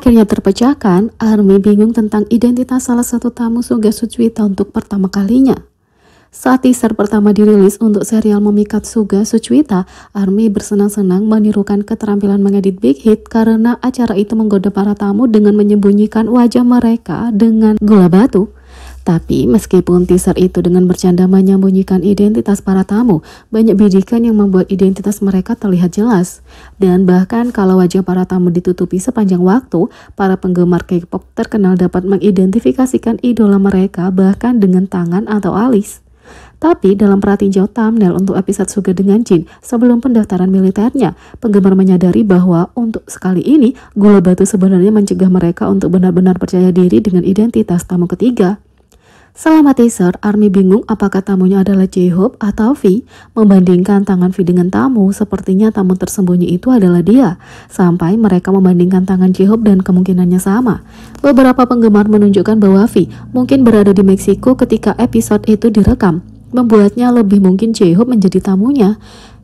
akhirnya terpecahkan, ARMY bingung tentang identitas salah satu tamu Suga Suchwita untuk pertama kalinya. Saat teaser pertama dirilis untuk serial memikat Suga Suchwita, ARMY bersenang-senang menirukan keterampilan mengedit Big Hit karena acara itu menggoda para tamu dengan menyembunyikan wajah mereka dengan gula batu. Tapi meskipun teaser itu dengan bercanda menyembunyikan identitas para tamu, banyak bidikan yang membuat identitas mereka terlihat jelas. Dan bahkan kalau wajah para tamu ditutupi sepanjang waktu, para penggemar K-pop terkenal dapat mengidentifikasikan idola mereka bahkan dengan tangan atau alis. Tapi dalam pratinjau thumbnail untuk episode Suga dengan Jin sebelum pendaftaran militernya, penggemar menyadari bahwa untuk sekali ini gula batu sebenarnya mencegah mereka untuk benar-benar percaya diri dengan identitas tamu ketiga. Selama teaser, ARMY bingung apakah tamunya adalah J-Hope atau V. Membandingkan tangan V dengan tamu, sepertinya tamu tersembunyi itu adalah dia. Sampai mereka membandingkan tangan J-Hope dan kemungkinannya sama. Beberapa penggemar menunjukkan bahwa V mungkin berada di Meksiko ketika episode itu direkam, membuatnya lebih mungkin J-Hope menjadi tamunya.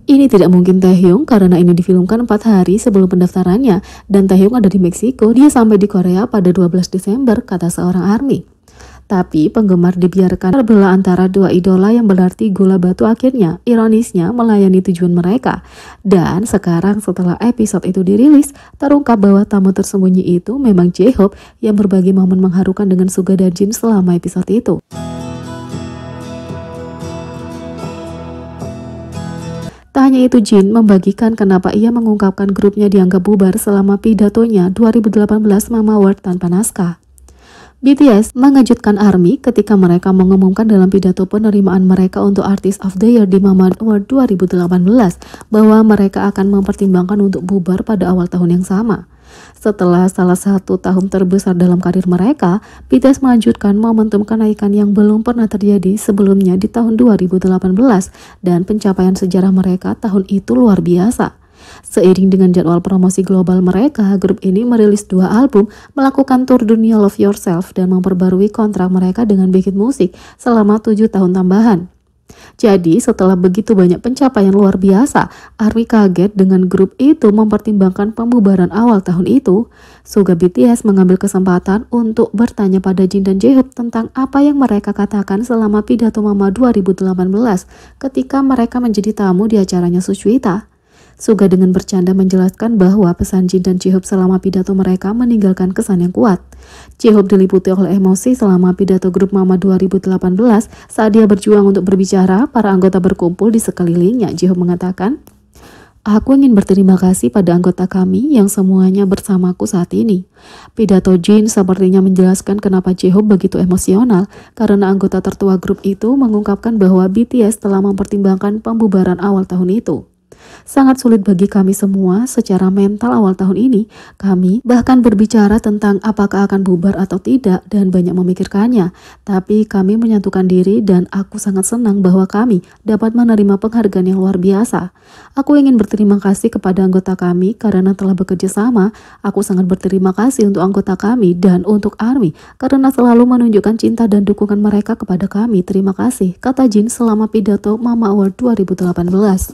Ini tidak mungkin Taehyung karena ini difilmkan 4 hari sebelum pendaftarannya, dan Taehyung ada di Meksiko, dia sampai di Korea pada 12 Desember, kata seorang ARMY. Tapi penggemar dibiarkan terbelah antara dua idola yang berarti gula batu akhirnya, ironisnya, melayani tujuan mereka. Dan sekarang setelah episode itu dirilis, terungkap bahwa tamu tersembunyi itu memang J-Hope yang berbagi momen mengharukan dengan Suga dan Jin selama episode itu. Tak hanya itu, Jin membagikan kenapa ia mengungkapkan grupnya dianggap bubar selama pidatonya 2018 Mama Award tanpa naskah. BTS mengejutkan ARMY ketika mereka mengumumkan dalam pidato penerimaan mereka untuk Artist of the Year di Mama Award 2018 bahwa mereka akan mempertimbangkan untuk bubar pada awal tahun yang sama. Setelah salah satu tahun terbesar dalam karir mereka, BTS melanjutkan momentum kenaikan yang belum pernah terjadi sebelumnya di tahun 2018 dan pencapaian sejarah mereka tahun itu luar biasa. Seiring dengan jadwal promosi global mereka, grup ini merilis 2 album, melakukan tur dunia Love Yourself, dan memperbarui kontrak mereka dengan Big Hit Music selama 7 tahun tambahan. Jadi setelah begitu banyak pencapaian luar biasa, ARMY kaget dengan grup itu mempertimbangkan pembubaran awal tahun itu. Suga BTS mengambil kesempatan untuk bertanya pada Jin dan J-Hope tentang apa yang mereka katakan selama pidato Mama 2018 ketika mereka menjadi tamu di acaranya Suchwita. Suga dengan bercanda menjelaskan bahwa pesan Jin dan J-Hope selama pidato mereka meninggalkan kesan yang kuat. J-Hope diliputi oleh emosi selama pidato grup Mama 2018 saat dia berjuang untuk berbicara, para anggota berkumpul di sekelilingnya. J-Hope mengatakan, "Aku ingin berterima kasih pada anggota kami yang semuanya bersamaku saat ini." Pidato Jin sepertinya menjelaskan kenapa J-Hope begitu emosional, karena anggota tertua grup itu mengungkapkan bahwa BTS telah mempertimbangkan pembubaran awal tahun itu. "Sangat sulit bagi kami semua secara mental awal tahun ini. Kami bahkan berbicara tentang apakah akan bubar atau tidak dan banyak memikirkannya. Tapi kami menyatukan diri dan aku sangat senang bahwa kami dapat menerima penghargaan yang luar biasa. Aku ingin berterima kasih kepada anggota kami karena telah bekerja sama. Aku sangat berterima kasih untuk anggota kami dan untuk ARMY karena selalu menunjukkan cinta dan dukungan mereka kepada kami. Terima kasih," kata Jin selama pidato Mama Award 2018.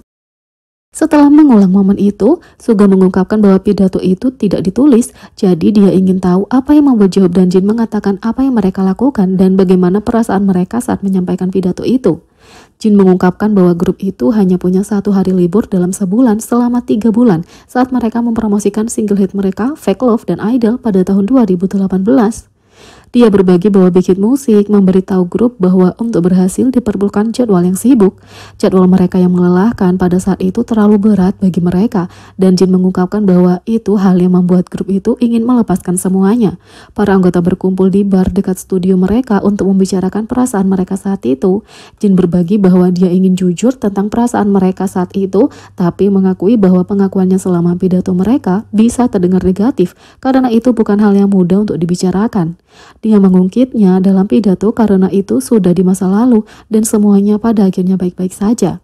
Setelah mengulang momen itu, Suga mengungkapkan bahwa pidato itu tidak ditulis, jadi dia ingin tahu apa yang membuat J-Hope dan Jin mengatakan apa yang mereka lakukan dan bagaimana perasaan mereka saat menyampaikan pidato itu. Jin mengungkapkan bahwa grup itu hanya punya 1 hari libur dalam sebulan selama 3 bulan saat mereka mempromosikan single hit mereka Fake Love dan Idol pada tahun 2018. Dia berbagi bahwa Big Hit Music memberitahu grup bahwa untuk berhasil diperlukan jadwal yang sibuk. Jadwal mereka yang melelahkan pada saat itu terlalu berat bagi mereka, dan Jin mengungkapkan bahwa itu hal yang membuat grup itu ingin melepaskan semuanya. Para anggota berkumpul di bar dekat studio mereka untuk membicarakan perasaan mereka saat itu. Jin berbagi bahwa dia ingin jujur tentang perasaan mereka saat itu, tapi mengakui bahwa pengakuannya selama pidato mereka bisa terdengar negatif karena itu bukan hal yang mudah untuk dibicarakan. Dia mengungkitnya dalam pidato karena itu sudah di masa lalu dan semuanya pada akhirnya baik-baik saja.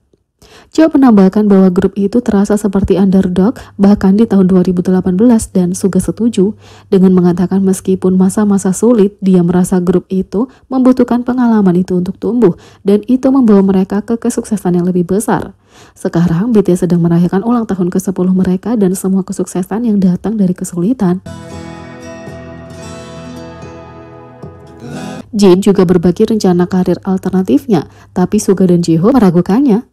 Jo menambahkan bahwa grup itu terasa seperti underdog bahkan di tahun 2018 dan Suga setuju dengan mengatakan meskipun masa-masa sulit, dia merasa grup itu membutuhkan pengalaman itu untuk tumbuh dan itu membawa mereka ke kesuksesan yang lebih besar. Sekarang BTS sedang merayakan ulang tahun ke-10 mereka dan semua kesuksesan yang datang dari kesulitan. Jin juga berbagi rencana karir alternatifnya, tapi Suga dan Jiho meragukannya.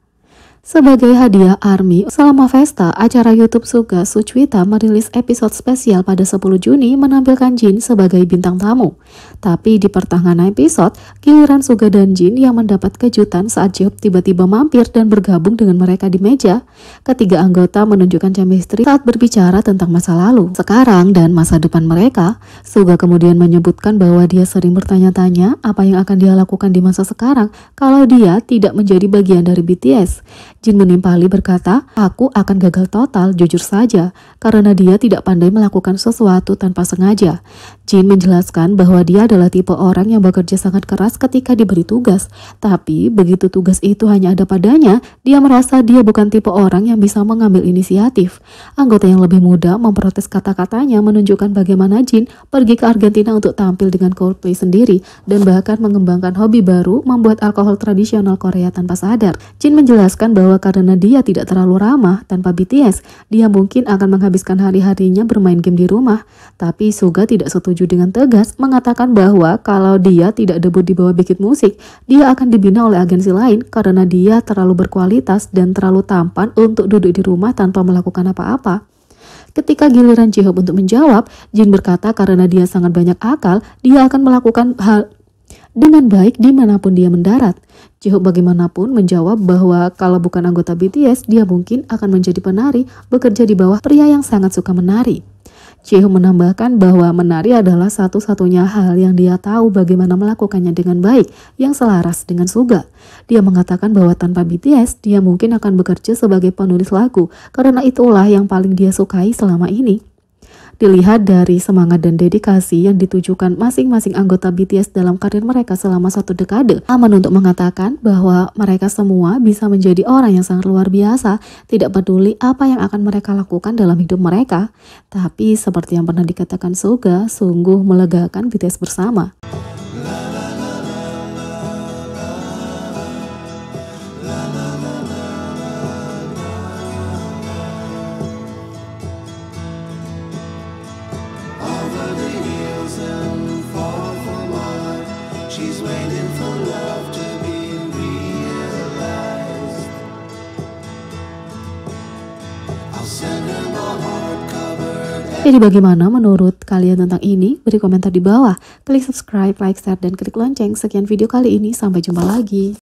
Sebagai hadiah ARMY selama Festa, acara YouTube Suga Suchwita merilis episode spesial pada 10 Juni menampilkan Jin sebagai bintang tamu. Tapi di pertengahan episode, giliran Suga dan Jin yang mendapat kejutan saat Jihoop tiba-tiba mampir dan bergabung dengan mereka di meja. Ketiga anggota menunjukkan chemistry saat berbicara tentang masa lalu, sekarang, dan masa depan mereka. Suga kemudian menyebutkan bahwa dia sering bertanya-tanya apa yang akan dia lakukan di masa sekarang kalau dia tidak menjadi bagian dari BTS. Jin menimpali berkata, "Aku akan gagal total, jujur saja, karena dia tidak pandai melakukan sesuatu tanpa sengaja." Jin menjelaskan bahwa dia adalah tipe orang yang bekerja sangat keras ketika diberi tugas, tapi begitu tugas itu hanya ada padanya, dia merasa dia bukan tipe orang yang bisa mengambil inisiatif. Anggota yang lebih muda memprotes kata-katanya, menunjukkan bagaimana Jin pergi ke Argentina untuk tampil dengan Coldplay sendiri dan bahkan mengembangkan hobi baru, membuat alkohol tradisional Korea tanpa sadar. Jin menjelaskan bahwa karena dia tidak terlalu ramah tanpa BTS, dia mungkin akan menghabiskan hari-harinya bermain game di rumah. Tapi Suga tidak setuju dengan tegas, mengatakan bahwa kalau dia tidak debut di bawah Big Hit Music, dia akan dibina oleh agensi lain karena dia terlalu berkualitas dan terlalu tampan untuk duduk di rumah tanpa melakukan apa-apa. Ketika giliran Jihoop untuk menjawab, Jin berkata karena dia sangat banyak akal, dia akan melakukan hal dengan baik dimanapun dia mendarat. Jihoop bagaimanapun menjawab bahwa kalau bukan anggota BTS, dia mungkin akan menjadi penari, bekerja di bawah pria yang sangat suka menari. Jihoop menambahkan bahwa menari adalah satu-satunya hal yang dia tahu bagaimana melakukannya dengan baik, yang selaras dengan Suga. Dia mengatakan bahwa tanpa BTS, dia mungkin akan bekerja sebagai penulis lagu, karena itulah yang paling dia sukai selama ini. Dilihat dari semangat dan dedikasi yang ditujukan masing-masing anggota BTS dalam karir mereka selama 1 dekade, aman untuk mengatakan bahwa mereka semua bisa menjadi orang yang sangat luar biasa, tidak peduli apa yang akan mereka lakukan dalam hidup mereka. Tapi seperti yang pernah dikatakan Suga, sungguh melegakan BTS bersama. She's waiting for love to be realized. I'll send her my heart covered. Jadi bagaimana menurut kalian tentang ini? Beri komentar di bawah. Klik subscribe, like, share, dan klik lonceng. Sekian video kali ini. Sampai jumpa lagi.